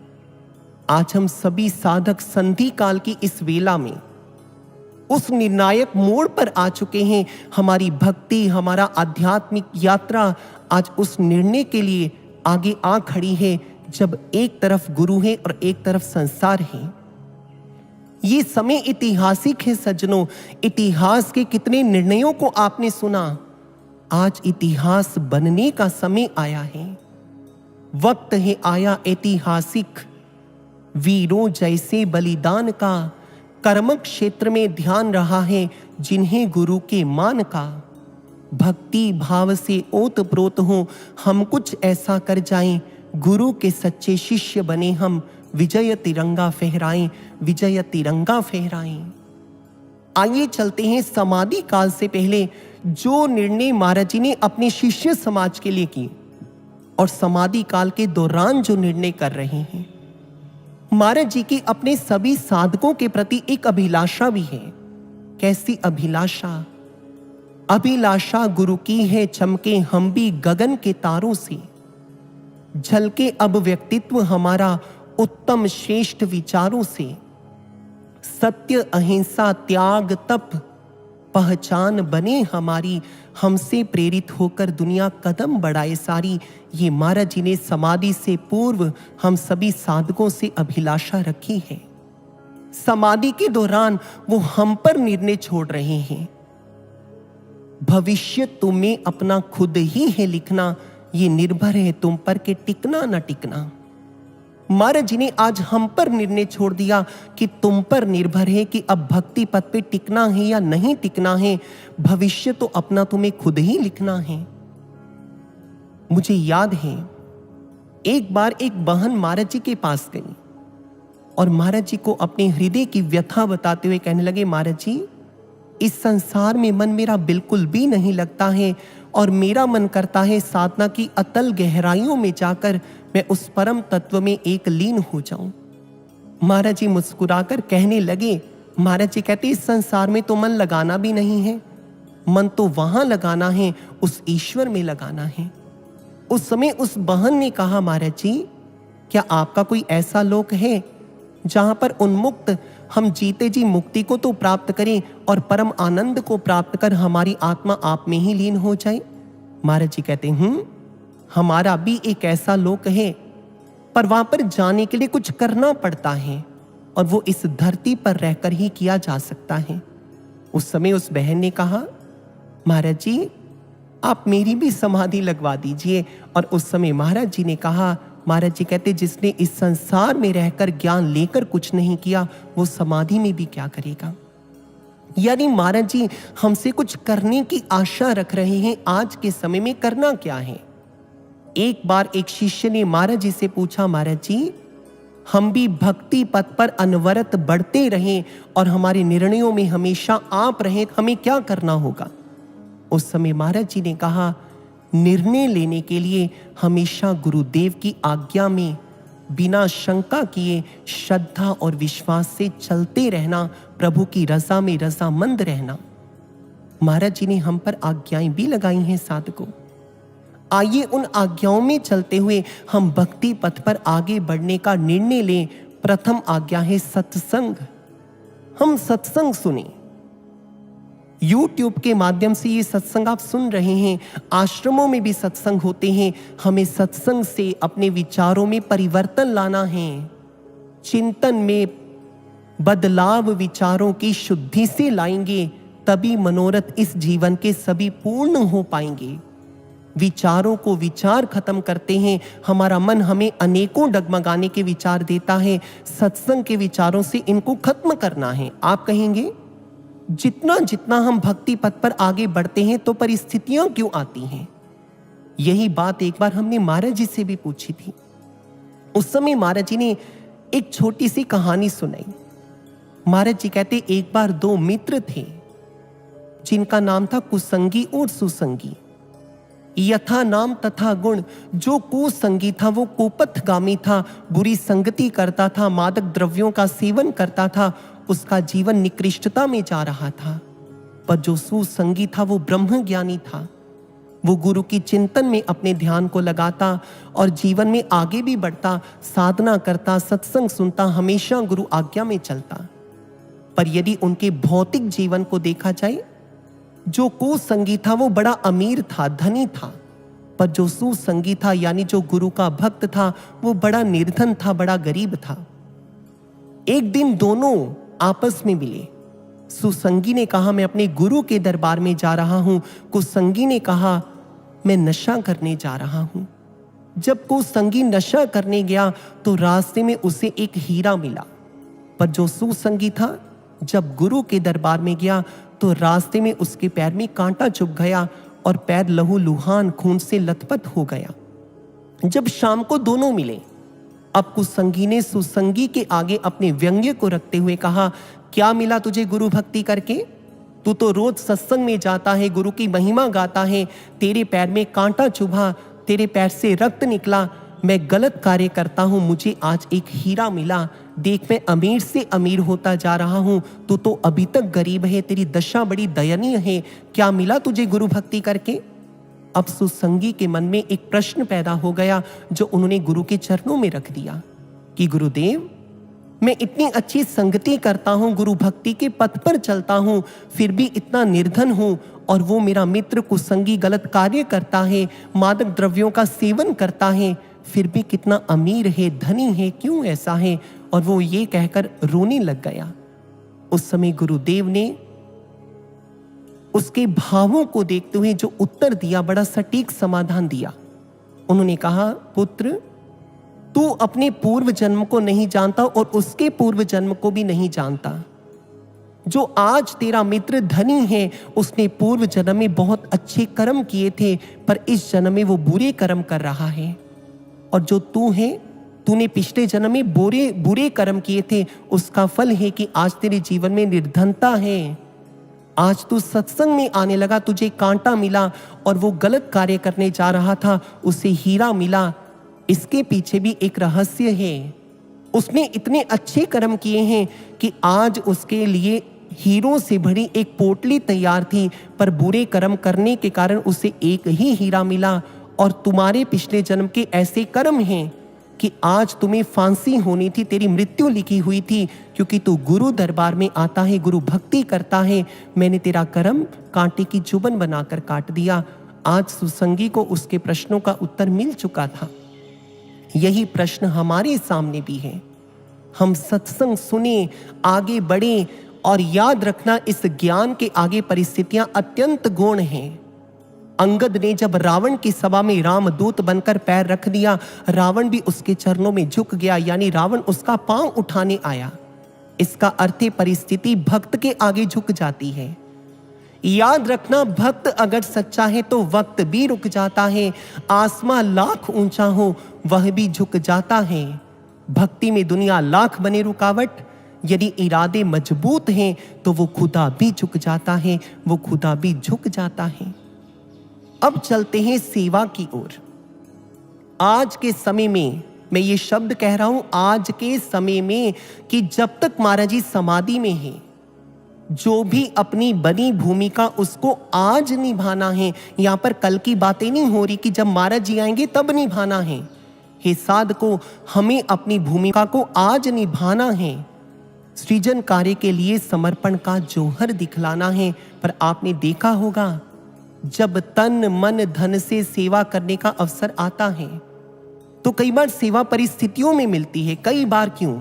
आज हम सभी साधक संधि काल की इस वेला में उस निर्णायक मोड़ पर आ चुके हैं। हमारी भक्ति, हमारा आध्यात्मिक यात्रा आज उस निर्णय के लिए आगे आ खड़ी है, जब एक तरफ गुरु है और एक तरफ संसार है। ये समय ऐतिहासिक है सज्जनों। इतिहास के कितने निर्णयों को आपने सुना। आज इतिहास बनने का समय आया है। वक्त है आया ऐतिहासिक, वीरों जैसे बलिदान का। कर्म क्षेत्र में ध्यान रहा है, जिन्हें गुरु के मान का। भक्ति भाव से ओतप्रोत हो, हम कुछ ऐसा कर जाएं, गुरु के सच्चे शिष्य बने हम। विजय तिरंगा फहराएं, विजय तिरंगा फहराएं। आइए चलते हैं समाधि काल से पहले जो निर्णय महाराज जी ने अपने शिष्य समाज के लिए किए, और समाधि काल के दौरान जो निर्णय कर रहे हैं। महाराज जी की अपने सभी साधकों के प्रति एक अभिलाषा भी है। कैसी अभिलाषा? अभिलाषा गुरु की है, चमके हम भी गगन के तारों से। झलके अब व्यक्तित्व हमारा, उत्तम श्रेष्ठ विचारों से। सत्य अहिंसा त्याग तप पहचान बने हमारी, हमसे प्रेरित होकर दुनिया कदम बढ़ाए सारी। ये महाराज जी ने समाधि से पूर्व हम सभी साधकों से अभिलाषा रखी है। समाधि के दौरान वो हम पर निर्णय छोड़ रहे हैं। भविष्य तुम्हें अपना खुद ही है लिखना, ये निर्भर है तुम पर के टिकना न टिकना। महाराज जी ने आज हम पर निर्णय छोड़ दिया कि तुम पर निर्भर है कि अब भक्ति पथ पे टिकना है या नहीं टिकना है। भविष्य तो अपना तुम्हें खुद ही लिखना है। मुझे याद है, एक बार एक बहन महाराज जी के पास गई और महाराज जी को अपने हृदय की व्यथा बताते हुए कहने लगे, महाराज जी, इस संसार में मन मेरा बिल्कुल भी नहीं लगता है और मेरा मन करता है साधना की अतल गहराइयों में जाकर मैं उस परम तत्व में एक लीन हो जाऊं। महाराज जी मुस्कुराकर कहने लगे, महाराज जी कहते, इस संसार में तो मन लगाना भी नहीं है, मन तो वहां लगाना है, उस ईश्वर में लगाना है। उस समय उस बहन ने कहा, महाराज जी, क्या आपका कोई ऐसा लोक है जहां पर उन्मुक्त हम जीते जी मुक्ति को तो प्राप्त करें और परम आनंद को प्राप्त कर हमारी आत्मा आप में ही लीन हो जाए? महाराज जी कहते, हमारा भी एक ऐसा लोक है, पर वहां पर जाने के लिए कुछ करना पड़ता है और वो इस धरती पर रहकर ही किया जा सकता है। उस समय उस बहन ने कहा, महाराज जी, आप मेरी भी समाधि लगवा दीजिए। और उस समय महाराज जी ने कहा, महाराज जी कहते, जिसने इस संसार में रहकर ज्ञान लेकर कुछ नहीं किया, वो समाधि में भी क्या करेगा। यानी महाराज जी हमसे कुछ करने की आशा रख रहे हैं। आज के समय में करना क्या है? एक बार एक शिष्य ने महाराज जी से पूछा, महाराज जी, हम भी भक्ति पथ पर अनवरत बढ़ते रहें और हमारे निर्णयों में हमेशा आप रहें, हमें क्या करना होगा? उस समय महाराज जी ने कहा, निर्णय लेने के लिए हमेशा गुरुदेव की आज्ञा में बिना शंका किए श्रद्धा और विश्वास से चलते रहना, प्रभु की रजा में रजामंद रहना। महाराज जी ने हम पर आज्ञाएं भी लगाई हैं साधकों। आइए उन आज्ञाओं में चलते हुए हम भक्ति पथ पर आगे बढ़ने का निर्णय लें। प्रथम आज्ञा है सत्संग। हम सत्संग सुने। YouTube के माध्यम से ये सत्संग आप सुन रहे हैं, आश्रमों में भी सत्संग होते हैं। हमें सत्संग से अपने विचारों में परिवर्तन लाना है, चिंतन में बदलाव विचारों की शुद्धि से लाएंगे, तभी मनोरथ इस जीवन के सभी पूर्ण हो पाएंगे। विचारों को विचार खत्म करते हैं, हमारा मन हमें अनेकों डगमगाने के विचार देता है, सत्संग के विचारों से इनको खत्म करना है। आप कहेंगे जितना जितना हम भक्ति पथ पर आगे बढ़ते हैं तो परिस्थितियां क्यों आती हैं? यही बात एक बार हमने महाराज जी से भी पूछी थी। उस समय महाराज जी ने एक छोटी सी कहानी सुनाई। महाराज जी कहते एक बार दो मित्र थे जिनका नाम था कुसंगी और सुसंगी। यथा नाम तथा गुण। जो कुसंगी था वो कुपथगामी था, बुरी संगति करता था, मादक द्रव्यों का सेवन करता था, उसका जीवन निकृष्टता में जा रहा था। पर जो सुसंगी था वो ब्रह्म ज्ञानी था। वो गुरु की चिंतन में अपने ध्यान को लगाता और जीवन में आगे भी बढ़ता, साधना करता, सत्संग सुनता, हमेशा गुरु आज्ञा में चलता। पर यदि उनके भौतिक जीवन को देखा जाए, जो कुसंगी था वो बड़ा अमीर था, धनी था, पर जो सुसंगी था यानी जो गुरु का भक्त था वो बड़ा निर्धन था, बड़ा गरीब था। एक दिन दोनों आपस में मिले। सुसंगी ने कहा मैं अपने गुरु के दरबार में जा रहा हूं। कुसंगी ने कहा मैं नशा करने जा रहा हूं। जब कुसंगी नशा करने गया तो रास्ते में उसे एक हीरा मिला, पर जो सुसंगी था जब गुरु के दरबार में गया तो रास्ते में उसके पैर में कांटा चुभ गया और पैर लहूलुहान खून से लथपथ हो गया। जब शाम को दोनों मिले, अब कुसंगी ने सुसंगी के आगे अपने व्यंग्य को रखते हुए कहा, क्या मिला तुझे गुरु भक्ति करके? तू तो रोज सत्संग में जाता है, गुरु की महिमा गाता है, तेरे पैर में कांटा चुभा, तेरे पैर से रक्त निकला, मैं गलत कार्य करता हूं, मुझे आज एक हीरा मिला, देख मैं अमीर से अमीर होता जा रहा हूं, तू तो अभी तक गरीब है, तेरी दशा बड़ी दयनीय है, क्या मिला तुझे गुरु भक्ति करके? अब सुसंगी के मन में एक प्रश्न पैदा हो गया जो उन्होंने गुरु के चरणों में रख दिया कि गुरुदेव, मैं इतनी अच्छी संगति करता हूं, गुरु भक्ति के पथ पर चलता हूं, फिर भी इतना निर्धन हूं, और वो मेरा मित्र कुसंगी गलत कार्य करता है, मादक द्रव्यों का सेवन करता है, फिर भी कितना अमीर है, धनी है, क्यों ऐसा है? और वो ये कहकर रोने लग गया। उस समय गुरुदेव ने उसके भावों को देखते हुए जो उत्तर दिया, बड़ा सटीक समाधान दिया। उन्होंने कहा, पुत्र, तू अपने पूर्व जन्म को नहीं जानता और उसके पूर्व जन्म को भी नहीं जानता। जो आज तेरा मित्र धनी है, उसने पूर्व जन्म में बहुत अच्छे कर्म किए थे, पर इस जन्म में वो बुरे कर्म कर रहा है। और जो तू है, तूने पिछले जन्म में बुरे कर्म किए थे, उसका फल है कि आज तेरे जीवन में निर्धनता है। आज तू सत्संग में आने लगा, तुझे कांटा मिला और वो गलत कार्य करने जा रहा था, उसे हीरा मिला। इसके पीछे भी एक रहस्य है। उसने इतने अच्छे कर्म किए हैं कि आज उसके लिए हीरों से भरी एक पोटली तैयार थी, पर बुरे कर्म करने के कारण उसे एक ही हीरा मिला। और तुम्हारे पिछले जन्म के ऐसे कर्म हैं कि आज तुम्हें फांसी होनी थी, तेरी मृत्यु लिखी हुई थी, क्योंकि तू गुरु दरबार में आता है, गुरु भक्ति करता है। मैंने तेरा कर्म कांटे की चुभन बनाकर काट दिया। आज सुसंगी को उसके प्रश्नों का उत्तर मिल चुका था। यही प्रश्न हमारे सामने भी है। हम सत्संग सुने, आगे बढ़े, और याद रखना इस ज्ञान के आगे परिस्थितियां अत्यंत गौण हैं। अंगद ने जब रावण की सभा में रामदूत बनकर पैर रख दिया, रावण भी उसके चरणों में झुक गया, यानी रावण उसका पांव उठाने आया। इसका अर्थ है परिस्थिति भक्त के आगे झुक जाती है। याद रखना, भक्त अगर सच्चा है तो वक्त भी रुक जाता है। आसमां लाख ऊंचा हो, वह भी झुक जाता है। भक्ति में दुनिया लाख बने रुकावट, यदि इरादे मजबूत हैं तो वो खुदा भी झुक जाता है, वो खुदा भी झुक जाता है। अब चलते हैं सेवा की ओर। आज के समय में, मैं ये शब्द कह रहा हूं आज के समय में, कि जब तक महाराज जी समाधि में है, जो भी अपनी बनी भूमिका उसको आज निभाना है। यहां पर कल की बातें नहीं हो रही कि जब महाराज जी आएंगे तब निभाना है। हे साधको, हमें अपनी भूमिका को आज निभाना है। सृजन कार्य के लिए समर्पण का जौहर दिखलाना है। पर आपने देखा होगा, जब तन मन धन से सेवा करने का अवसर आता है तो कई बार सेवा परिस्थितियों में मिलती है। कई बार क्यों,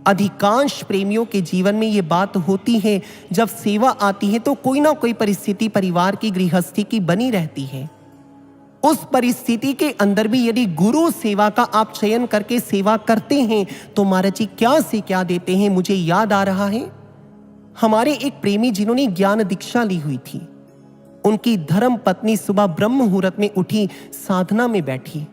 अधिकांश प्रेमियों के जीवन में ये बात होती है, जब सेवा आती है तो कोई ना कोई परिस्थिति परिवार की, गृहस्थी की बनी रहती है। उस परिस्थिति के अंदर भी यदि गुरु सेवा का आप चयन करके सेवा करते हैं तो महाराज जी क्या से क्या देते हैं। मुझे याद आ रहा है, हमारे एक प्रेमी जिन्होंने ज्ञान दीक्षा ली हुई थी, उनकी धर्म पत्नी सुबह ब्रह्म मुहूर्त में उठी, साधना में बैठी।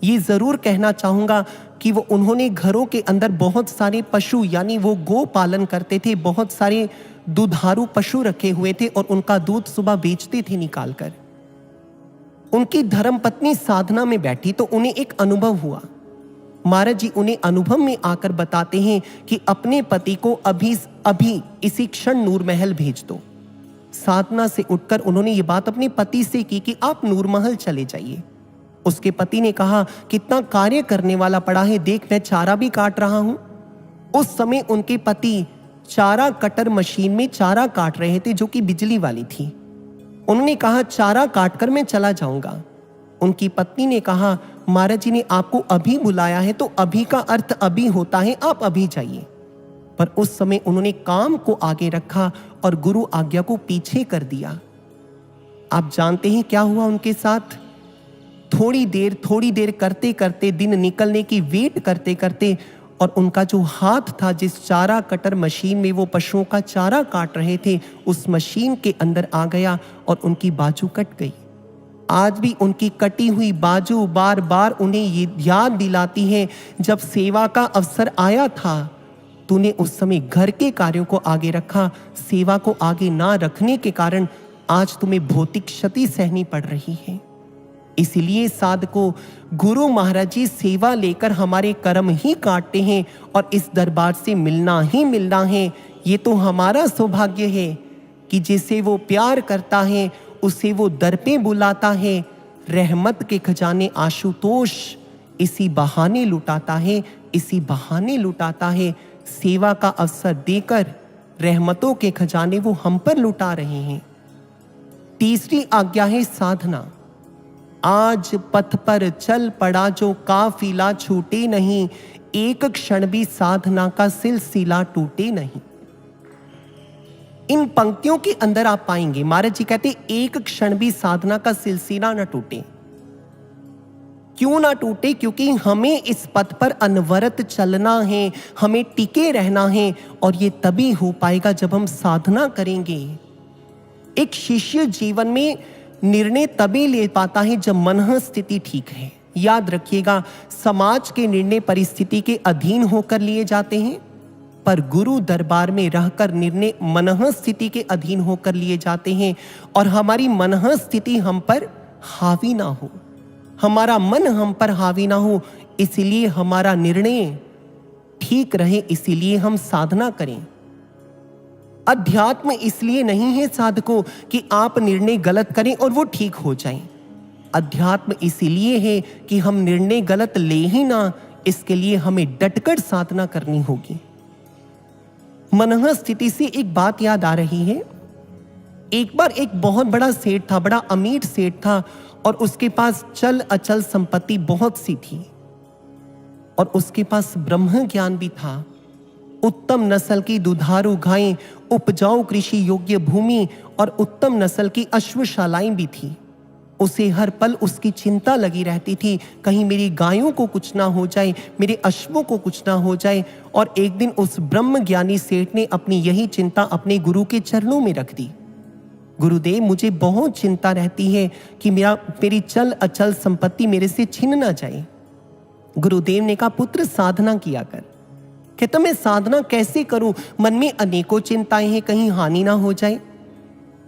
ये जरूर कहना चाहूंगा कि उन्होंने घरों के अंदर बहुत सारे पशु, यानी वो गो पालन करते थे, बहुत सारे दुधारू पशु रखे हुए थे और उनका दूध सुबह बेचते थे निकालकर। उनकी धर्मपत्नी साधना में बैठी तो उन्हें एक अनुभव हुआ। महाराज जी उन्हें अनुभव में आकर बताते हैं कि अपने पति को अभी अभी इसी क्षण नूर महल भेज दो। साधना से उठकर उन्होंने ये बात अपने पति से की कि आप नूर महल चले जाइए। उसके पति ने कहा, कितना कार्य करने वाला पड़ा है, देख मैं चारा भी काट रहा हूं। उस समय उनके पति चारा कटर मशीन में चारा काट रहे थे, जो कि बिजली वाली थी। उन्होंने कहा, चारा काटकर मैं चला जाऊंगा। उनकी पत्नी ने कहा, महाराज जी ने आपको अभी बुलाया है तो अभी का अर्थ अभी होता है, आप अभी जाइए। पर उस समय उन्होंने काम को आगे रखा और गुरु आज्ञा को पीछे कर दिया। आप जानते हैं क्या हुआ उनके साथ? थोड़ी देर करते करते, दिन निकलने की वेट करते करते, और उनका जो हाथ था जिस चारा कटर मशीन में वो पशुओं का चारा काट रहे थे, उस मशीन के अंदर आ गया और उनकी बाजू कट गई। आज भी उनकी कटी हुई बाजू बार बार उन्हें ये याद दिलाती है, जब सेवा का अवसर आया था तूने उस समय घर के कार्यों को आगे रखा, सेवा को आगे ना रखने के कारण आज तुम्हें भौतिक क्षति सहनी पड़ रही है। इसलिए साधको, गुरु महाराज जी सेवा लेकर हमारे कर्म ही काटते हैं और इस दरबार से मिलना ही मिलना है। ये तो हमारा सौभाग्य है कि जिसे वो प्यार करता है उसे वो दर पे बुलाता है। रहमत के खजाने आशुतोष इसी बहाने लुटाता है, इसी बहाने लुटाता है। सेवा का अवसर देकर रहमतों के खजाने वो हम पर लुटा रहे हैं। तीसरी आज्ञा है साधना। आज पथ पर चल पड़ा जो काफिला छूटे नहीं, एक क्षण भी साधना का सिलसिला टूटे नहीं। इन पंक्तियों के अंदर आप पाएंगे महाराज जी कहते, एक क्षण भी साधना का सिलसिला ना टूटे। क्यों ना टूटे? क्योंकि हमें इस पथ पर अनवरत चलना है, हमें टिके रहना है, और ये तभी हो पाएगा जब हम साधना करेंगे। एक शिष्य जीवन में निर्णय तभी ले पाता है जब मन स्थिति ठीक है। याद रखिएगा, समाज के निर्णय परिस्थिति के अधीन होकर लिए जाते हैं, पर गुरु दरबार में रहकर निर्णय मन स्थिति के अधीन होकर लिए जाते हैं। और हमारी मन स्थिति हम पर हावी ना हो, हमारा मन हम पर हावी ना हो, इसलिए हमारा निर्णय ठीक रहे, इसीलिए हम साधना करें। अध्यात्म इसलिए नहीं है साधकों कि आप निर्णय गलत करें और वो ठीक हो जाएं। अध्यात्म इसलिए है कि हम निर्णय गलत ले ही ना, इसके लिए हमें डटकर साधना करनी होगी। मनः स्थिति से एक बात याद आ रही है। एक बार एक बहुत बड़ा सेठ था, बड़ा अमीर सेठ था, और उसके पास चल अचल संपत्ति बहुत सी थी, और उसके पास ब्रह्म ज्ञान भी था। उत्तम नस्ल की दुधारू गायें, उपजाऊ कृषि योग्य भूमि और उत्तम नस्ल की अश्वशालाएं भी थी। उसे हर पल उसकी चिंता लगी रहती थी, कहीं मेरी गायों को कुछ ना हो जाए, मेरे अश्वों को कुछ ना हो जाए। और एक दिन उस ब्रह्म ज्ञानी सेठ ने अपनी यही चिंता अपने गुरु के चरणों में रख दी। गुरुदेव, मुझे बहुत चिंता रहती है कि मेरी चल अचल संपत्ति मेरे से छिन ना जाए। गुरुदेव ने कहा, पुत्र साधना किया कर। कहता, मैं साधना कैसे करूं? मन में अनेकों चिंताएं हैं, कहीं हानि ना हो जाए।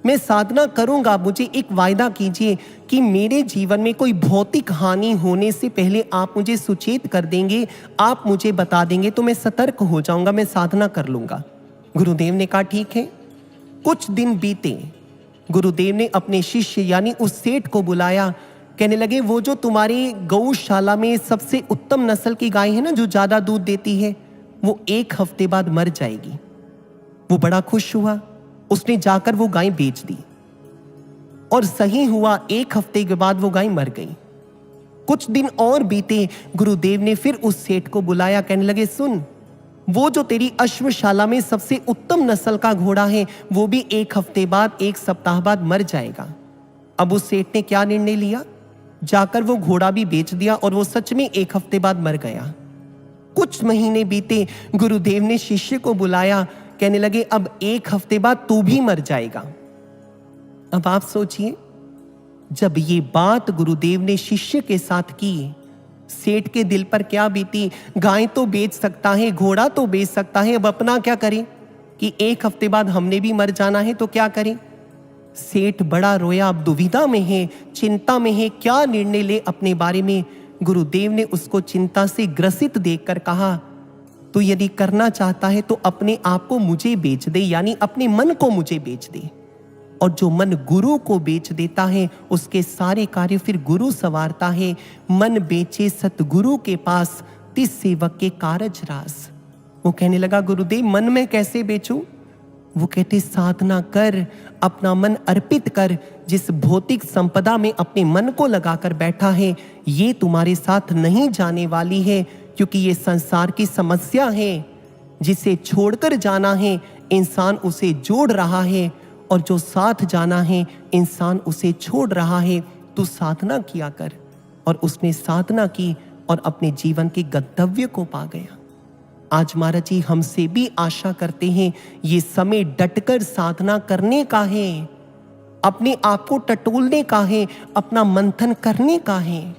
मैं साधना करूंगा, मुझे एक वायदा कीजिए कि मेरे जीवन में कोई भौतिक हानि होने से पहले आप मुझे सुचेत कर देंगे, आप मुझे बता देंगे तो मैं सतर्क हो जाऊंगा, मैं साधना कर लूंगा। गुरुदेव ने कहा ठीक है। कुछ दिन बीते, गुरुदेव ने अपने शिष्य यानी उस सेठ को बुलाया। कहने लगे वो जो तुम्हारी गौशाला में सबसे उत्तम नस्ल की गाय है ना, जो ज्यादा दूध देती है, वो 1 हफ्ते बाद मर जाएगी। वो बड़ा खुश हुआ, उसने जाकर वो गाय बेच दी और सही हुआ, 1 हफ्ते के बाद वो गाय मर गई। कुछ दिन और बीते, गुरुदेव ने फिर उस सेठ को बुलाया। कहने लगे सुन, वो जो तेरी अश्वशाला में सबसे उत्तम नस्ल का घोड़ा है, वो भी 1 हफ्ते बाद, 1 सप्ताह बाद मर जाएगा। अब उस सेठ ने क्या निर्णय लिया, जाकर वो घोड़ा भी बेच दिया और वो सच में 1 हफ्ते बाद मर गया। कुछ महीने बीते, गुरुदेव ने शिष्य को बुलाया। कहने लगे अब 1 हफ्ते बाद तू भी मर जाएगा। अब आप सोचिए, जब ये बात गुरुदेव ने शिष्य के साथ की, सेठ के दिल पर क्या बीती। गाय तो बेच सकता है, घोड़ा तो बेच सकता है, अब अपना क्या करें कि 1 हफ्ते बाद हमने भी मर जाना है तो क्या करें। सेठ बड़ा रोया, अब दुविधा में है, चिंता में है, क्या निर्णय ले अपने बारे में। गुरुदेव ने उसको चिंता से ग्रसित देखकर कहा, तो यदि करना चाहता है तो अपने आप को मुझे बेच दे, यानी अपने मन को मुझे बेच दे। और जो मन गुरु को बेच देता है, उसके सारे कार्य फिर गुरु संवारता है। मन बेचे सतगुरु के पास, तिस सेवक के कारज रास। वो कहने लगा गुरुदेव मन में कैसे बेचूं। वो कहते साधना कर, अपना मन अर्पित कर। जिस भौतिक संपदा में अपने मन को लगाकर बैठा है, ये तुम्हारे साथ नहीं जाने वाली है, क्योंकि ये संसार की समस्या है। जिसे छोड़कर जाना है, इंसान उसे जोड़ रहा है, और जो साथ जाना है, इंसान उसे छोड़ रहा है। तू साधना किया कर। और उसने साधना की और अपने जीवन के गंतव्य को पा गया। आज महाराज जी हमसे भी आशा करते हैं, ये समय डटकर साधना करने का है, अपने आप को टटोलने का है, अपना मंथन करने का है।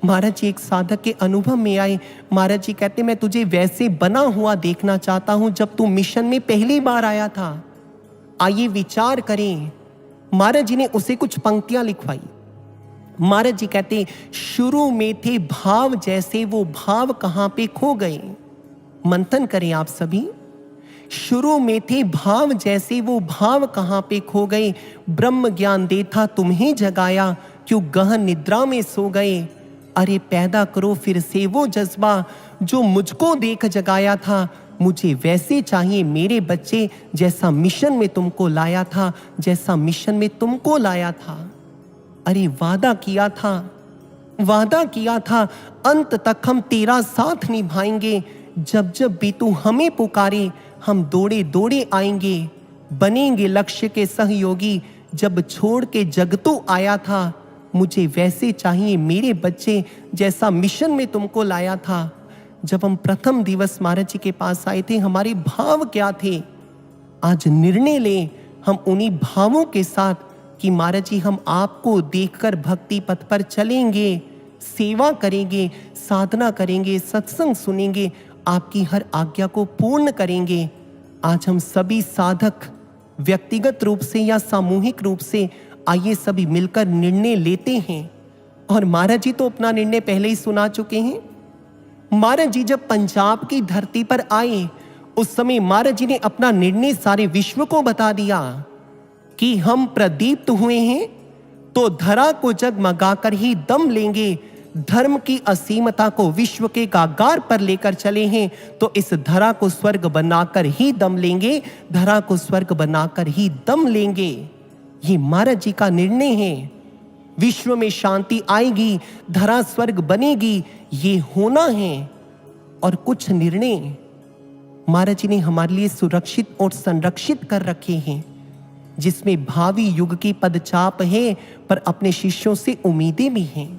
महाराज जी एक साधक के अनुभव में आए। महाराज जी कहते मैं तुझे वैसे बना हुआ देखना चाहता हूं जब तू मिशन में पहली बार आया था। आइए विचार करें। महाराज जी ने उसे कुछ पंक्तियां लिखवाई। महाराज जी कहते शुरू में थे भाव जैसे, वो भाव कहां पे खो गए। मंथन करें आप सभी। शुरू में थे भाव जैसे, वो भाव कहां पे खो गए। ब्रह्म ज्ञान देता तुम्हें जगाया, क्यों गहन निद्रा में सो गए। अरे पैदा करो फिर से वो जज्बा, जो मुझको देख जगाया था। मुझे वैसे चाहिए मेरे बच्चे, जैसा मिशन में तुमको लाया था, जैसा मिशन में तुमको लाया था। अरे वादा किया था, वादा किया था, अंत तक हम तेरा साथ निभाएंगे। जब जब भी तू हमें पुकारे, हम दौड़े दौड़े आएंगे। बनेंगे लक्ष्य के सहयोगी, जब छोड़ के जग तो आया था। मुझे वैसे चाहिए मेरे बच्चे, जैसा मिशन में तुमको लाया था। जब हम प्रथम दिवस महाराज जी के पास आए थे, हमारे भाव क्या थे। आज निर्णय लें हम उन्हीं भावों के साथ कि महाराज जी हम आपको देखकर भक्ति पथ पर चलेंगे, सेवा करेंगे, साधना करेंगे, सत्संग सुनेंगे, आपकी हर आज्ञा को पूर्ण करेंगे। आज हम सभी साधक व्यक्तिगत रूप से या सामूहिक रूप से आइए सभी मिलकर निर्णय लेते हैं। और महाराज जी तो अपना निर्णय पहले ही सुना चुके हैं। महाराज जी जब पंजाब की धरती पर आए, उस समय महाराज जी ने अपना निर्णय सारे विश्व को बता दिया कि हम प्रदीप्त हुए हैं तो धरा को जगमगाकर ही दम लेंगे। धर्म की असीमता को विश्व के कागार पर लेकर चले हैं, तो इस धरा को स्वर्ग बनाकर ही दम लेंगे, धरा को स्वर्ग बनाकर ही दम लेंगे। ये महाराज जी का निर्णय है। विश्व में शांति आएगी, धरा स्वर्ग बनेगी, ये होना है। और कुछ निर्णय महाराज जी ने हमारे लिए सुरक्षित और संरक्षित कर रखे हैं, जिसमें भावी युग की पदचाप है, पर अपने शिष्यों से उम्मीदें भी हैं।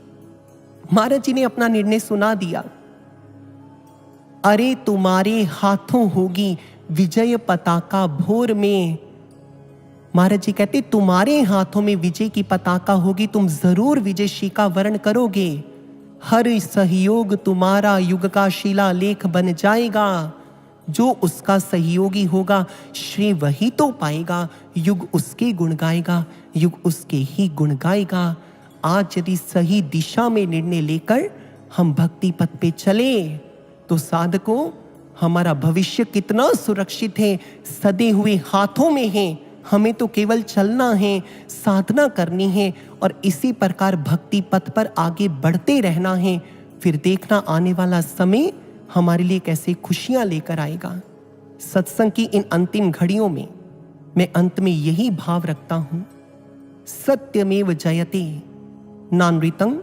महाराज जी ने अपना निर्णय सुना दिया। अरे तुम्हारे हाथों होगी विजय पताका भोर में। महाराज जी कहते तुम्हारे हाथों में विजय की पताका होगी, तुम जरूर विजयश्री का वर्ण करोगे। हर सहयोग तुम्हारा युग का शिलालेख बन जाएगा। जो उसका सहयोगी होगा श्रेय वही तो पाएगा। युग उसके गुण गाएगा, युग उसके ही गुण गाएगा। आज यदि सही दिशा में निर्णय लेकर हम भक्ति पथ पे चले तो साधकों हमारा भविष्य कितना सुरक्षित है, सदे हुए हाथों में है। हमें तो केवल चलना है, साधना करनी है और इसी प्रकार भक्ति पथ पर आगे बढ़ते रहना है। फिर देखना आने वाला समय हमारे लिए कैसे खुशियां लेकर आएगा। सत्संग की इन अंतिम घड़ियों में मैं अंत में यही भाव रखता हूं, सत्यमेव जयते नानृतं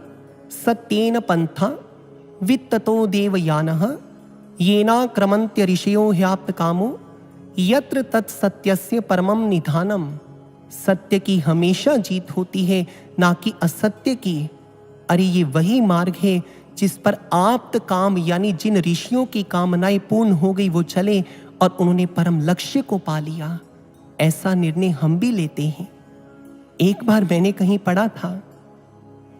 सत्येन पंथा वित्ततो देवयानः येना क्रमन्त्य ऋषयो ह्याप्त कामो यत्र तत्सत्यस्य परमं निधानम। सत्य की हमेशा जीत होती है, ना कि असत्य की। अरे ये वही मार्ग है जिस पर आप्त काम यानी जिन ऋषियों की कामनाएं पूर्ण हो गई वो चले और उन्होंने परम लक्ष्य को पा लिया। ऐसा निर्णय हम भी लेते हैं। एक बार मैंने कहीं पढ़ा था,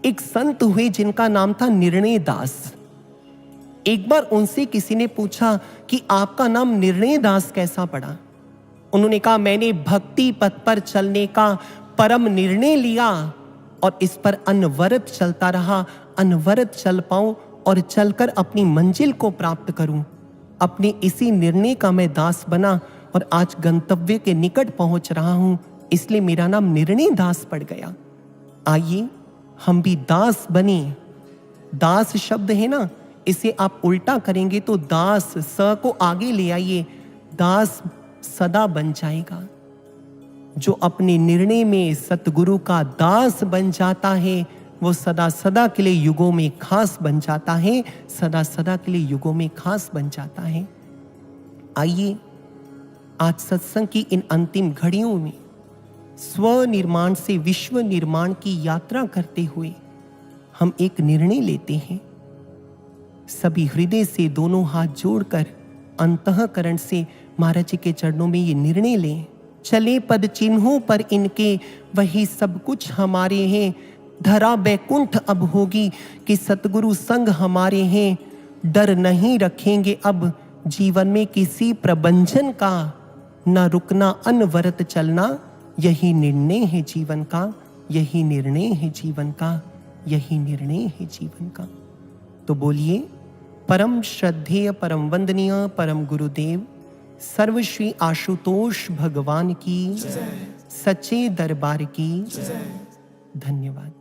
एक संत हुए जिनका नाम था निर्णय दास। एक बार उनसे किसी ने पूछा कि आपका नाम निर्णय दास कैसा पड़ा। उन्होंने कहा, मैंने भक्ति पथ पर चलने का परम निर्णय लिया और इस पर अनवरत चलता रहा, अनवरत चल पाऊं और चलकर अपनी मंजिल को प्राप्त करूं। अपने इसी निर्णय का मैं दास बना और आज गंतव्य के निकट पहुंच रहा हूं, इसलिए मेरा नाम निर्णय दास पड़ गया। आइए हम भी दास बने। दास शब्द है ना, इसे आप उल्टा करेंगे तो दास, स को आगे ले आइए, दास सदा बन जाएगा। जो अपने निर्णय में सतगुरु का दास बन जाता है वो सदा सदा के लिए युगों में खास बन जाता है, सदा सदा के लिए युगों में खास बन जाता है। आइए आज सत्संग की इन अंतिम घड़ियों में स्व निर्माण से विश्व निर्माण की यात्रा करते हुए हम एक निर्णय लेते हैं। सभी हृदय से दोनों हाथ जोड़कर अंतःकरण से महाराज जी के चरणों में ये निर्णय लें, चले पद चिन्हों पर इनके, वही सब कुछ हमारे हैं। धरा बैकुंठ अब होगी कि सतगुरु संग हमारे हैं। डर नहीं रखेंगे अब जीवन में किसी प्रबंधन का, न रुकना अनवरत चलना, यही निर्णय है जीवन का, यही निर्णय है जीवन का, यही निर्णय है जीवन का। तो बोलिए, परम श्रद्धेय परम वंदनीय परम गुरुदेव सर्वश्री आशुतोष भगवान की सच्चे दरबार की धन्यवाद।